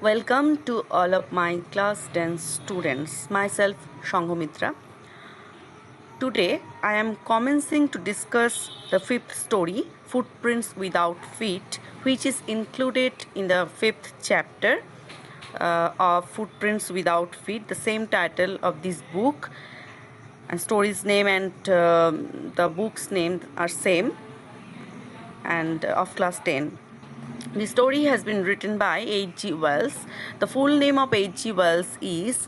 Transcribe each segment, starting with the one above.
Welcome to all of my class 10 students. Myself Shanghamitra. Today I am commencing to discuss the fifth story, Footprints Without Feet, which is included in the fifth chapter of Footprints Without Feet, the same title of this book. And story's name and the book's name are same, and of class 10. The story has been written by H.G. Wells. The full name of H.G. Wells is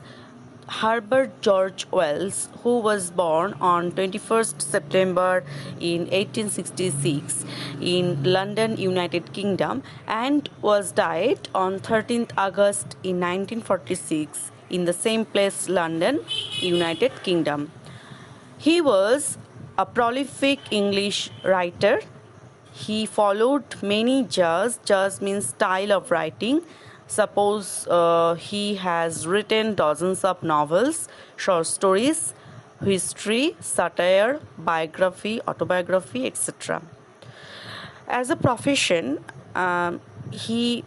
Herbert George Wells, who was born on 21st September in 1866 in London, United Kingdom, and was died on 13th August in 1946 in the same place, London, United Kingdom. He was a prolific English writer. He followed many jazz. Jazz means style of writing. Suppose he has written dozens of novels, short stories, history, satire, biography, autobiography, etc. As a profession, he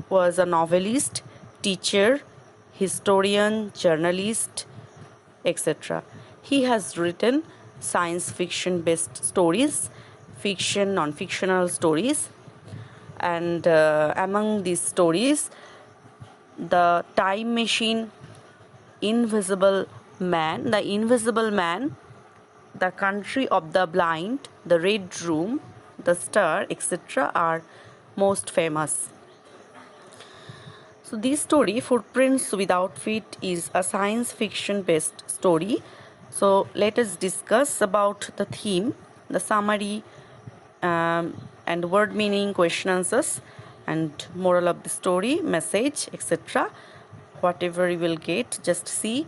was a novelist, teacher, historian, journalist, etc. He has written science fiction based stories, fiction, non-fictional stories, and among these stories, The Time Machine, Invisible Man, The Country of the Blind, The Red Room, The Star, etc. are most famous. So this story, Footprints Without Feet, is a science fiction based story. So let us discuss about the theme, the summary, and word meaning, question answers, and moral of the story, message, etc. Whatever you will get, just see.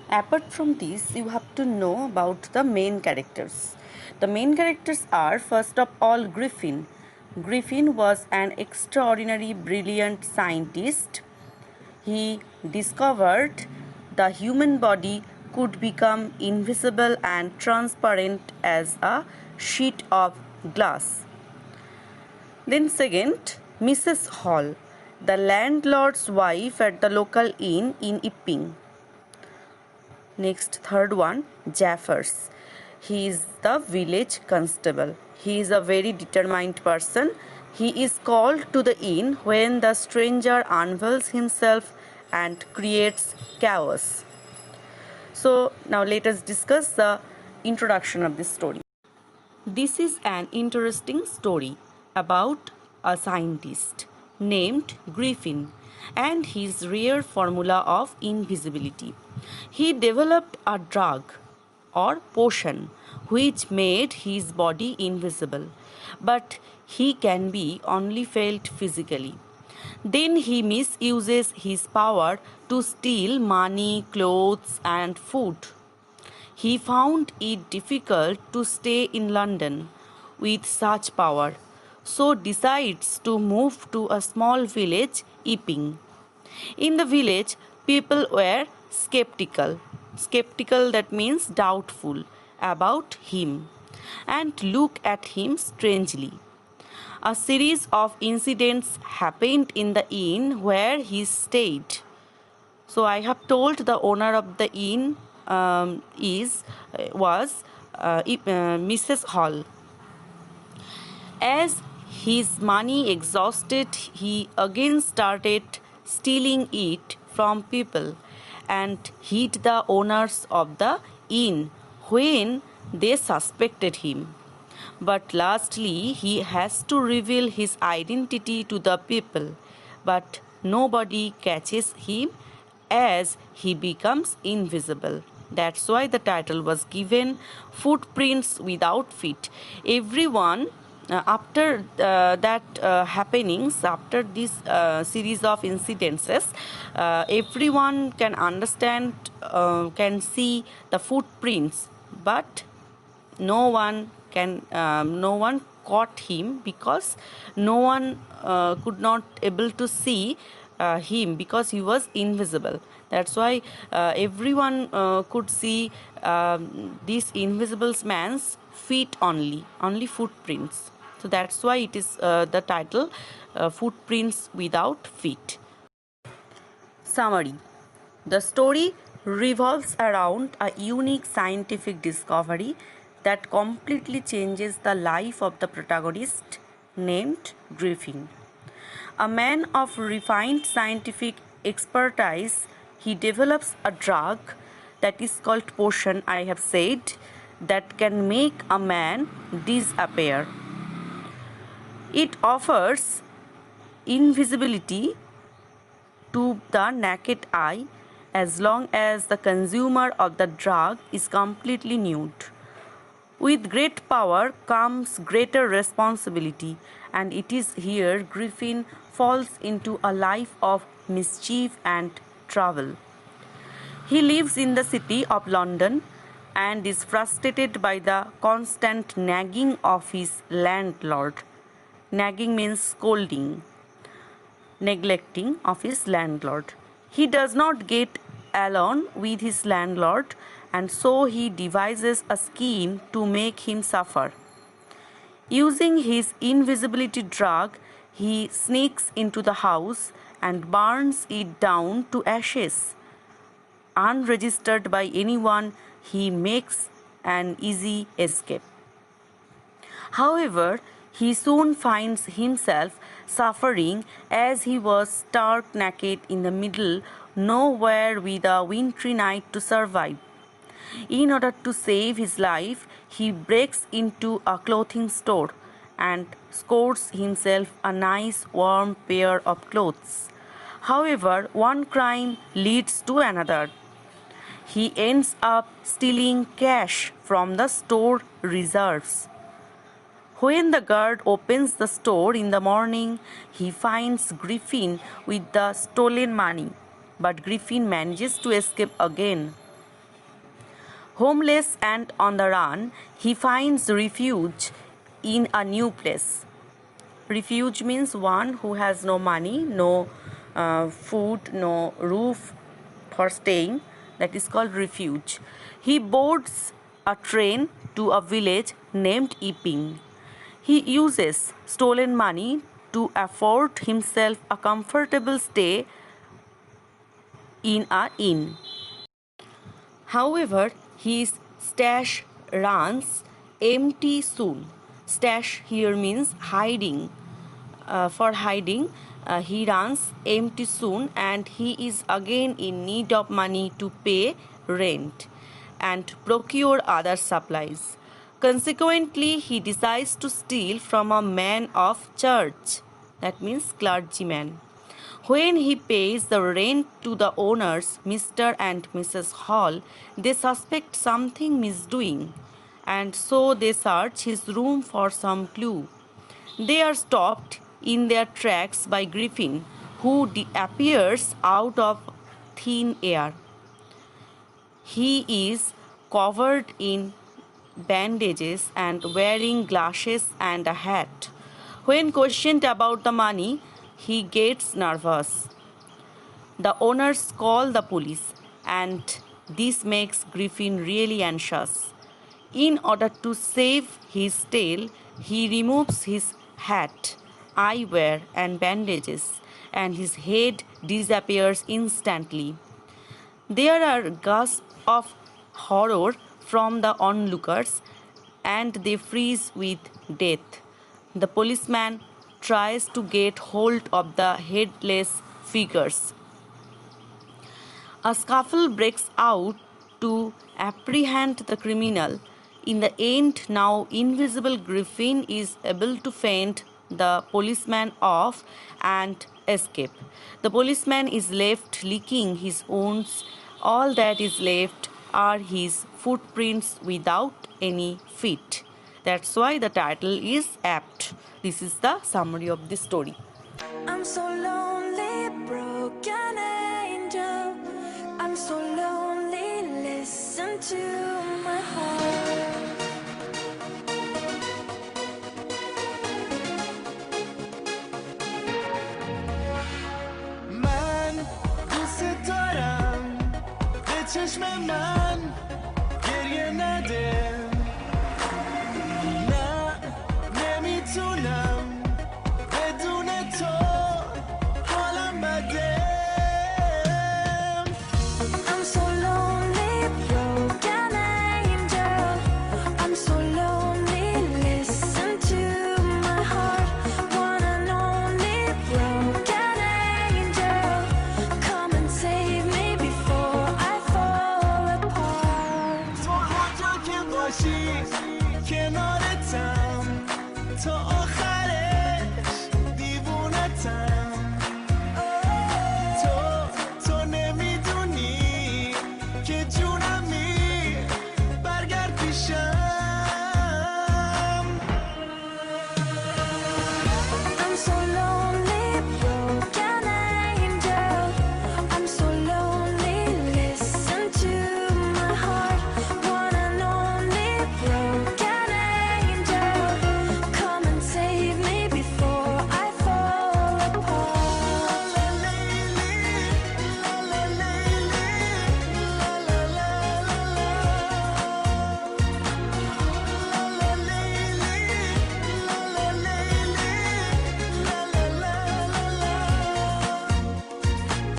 Apart from this, you have to know about the main characters. The main characters are, first of all, Griffin. Griffin was an extraordinary, brilliant scientist. He discovered the human body could become invisible and transparent as a sheet of glass. Then second, Mrs. Hall, the landlord's wife at the local inn in Epping. Next, third one, Jaffers. He is the village constable. He is a very determined person. He is called to the inn when the stranger unveils himself and creates chaos. So now let us discuss the introduction of this story. This is an interesting story about a scientist named Griffin and his rare formula of invisibility. He developed a drug or potion which made his body invisible, but he can be only felt physically. Then he misuses his power to steal money, clothes, and food. He found it difficult to stay in London with such power, so decides to move to a small village, Epping. In the village, people were skeptical. Skeptical, that means doubtful, about him, and look at him strangely. A series of incidents happened in the inn where he stayed. So I have told the owner of the inn was Mrs. Hall. As his money exhausted, he again started stealing it from people and hit the owners of the inn when they suspected him. But lastly, he has to reveal his identity to the people, but nobody catches him as he becomes invisible. That's why the title was given Footprints Without Feet. Everyone, after that happenings, after this series of incidences, everyone can understand, can see the footprints, but no one caught him because no one could not able to see him because he was invisible. That's why everyone could see this invisible man's feet only footprints. So that's why it is the title footprints without feet. Summary. The story revolves around a unique scientific discovery that completely changes the life of the protagonist named Griffin. A man of refined scientific expertise, he develops a drug that is called potion, I have said, that can make a man disappear. It offers invisibility to the naked eye as long as the consumer of the drug is completely nude. With great power comes greater responsibility, and it is here Griffin falls into a life of mischief and trouble. He lives in the city of London and is frustrated by the constant nagging of his landlord. Nagging means scolding, neglecting of his landlord. He does not get along with his landlord, and so he devises a scheme to make him suffer. Using his invisibility drug, he sneaks into the house and burns it down to ashes. Unregistered by anyone, he makes an easy escape. However, he soon finds himself suffering as he was stark naked in the middle nowhere with a wintry night to survive. In order to save his life, he breaks into a clothing store and scores himself a nice warm pair of clothes. However, one crime leads to another. He ends up stealing cash from the store reserves. When the guard opens the store in the morning, he finds Griffin with the stolen money, but Griffin manages to escape again. Homeless and on the run, he finds refuge in a new place. Refuge means one who has no money, no food, no roof for staying. That is called refuge. He boards a train to a village named Epping. He uses stolen money to afford himself a comfortable stay in an inn. However, his stash runs empty soon. Stash here means hiding. For hiding, he runs empty soon, and he is again in need of money to pay rent and procure other supplies. Consequently, he decides to steal from a man of church, that means clergyman. When he pays the rent to the owners, Mr. and Mrs. Hall, they suspect something misdoing, and so they search his room for some clue. They are stopped in their tracks by Griffin, who appears out of thin air. He is covered in bandages and wearing glasses and a hat. When questioned about the money, he gets nervous. The owners call the police, and this makes Griffin really anxious. In order to save his tail, he removes his hat, eyewear, and bandages, and his head disappears instantly. There are gasps of horror from the onlookers, and they freeze with death. The policeman tries to get hold of the headless figures. A scuffle breaks out to apprehend the criminal. In the end, now invisible Griffin is able to fend the policeman off and escape. The policeman is left licking his wounds. All that is left are his footprints without any feet. That's why the title is apt. This is the summary of the story. I'm so lonely, broken angel. I'm so lonely, listen to